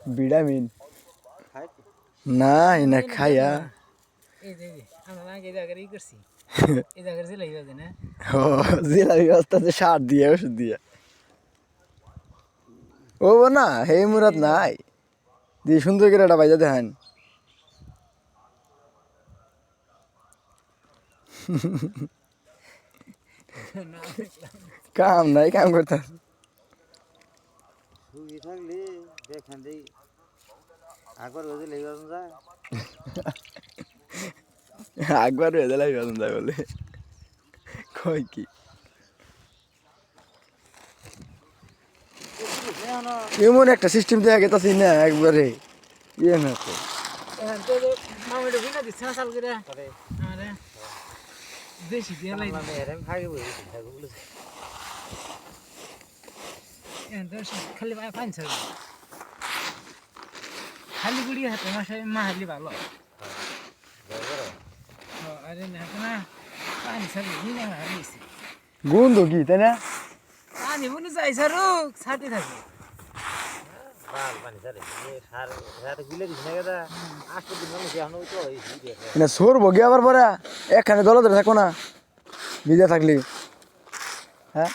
vitamin না এনে খাইয়া এই যে আমরা আগে জায়গায় ই করছি এই জায়গায় জিলাই বাজে না ও জিলাপি বস্তাতে সার দিয়ে ওষুধ দিয়ে ও না হে মুরাদ নাই দিয়ে সুন্দর করে একটা বাইজা দেখেন কাম নাই কাম করতে সুখী থাকলে দেখেন দেই একবার বেজে লেগে যায় একবার বেজে লাগে যায় বলে কই কি এমন একটা সিস্টেম দেয়া গেছে না একবারে ইয়ে না তো এখন তো মামিটা বিনা দিচ্ছে না চাল করে আরে দেশি দিয়ে লাই এরম ভাগে বই বলে এখন তো খালি পানি ছাড় খালি গুড়ি হাতে মাহালি ভালো আরে না না পানি ছাড় দিনে হারিয়েছি গন্ধ কি তাই না পানি মনে যাই সারুক ছাটি থাকে বাল পানি সারে সার সাথে গুলে দিছ না কেদা আজকে দিন মানুষ এখন তো হইছে না সরবো গিয়ে আবার পরে এখানে জল ধরে থাকো না ভিজে থাকলি হ্যাঁ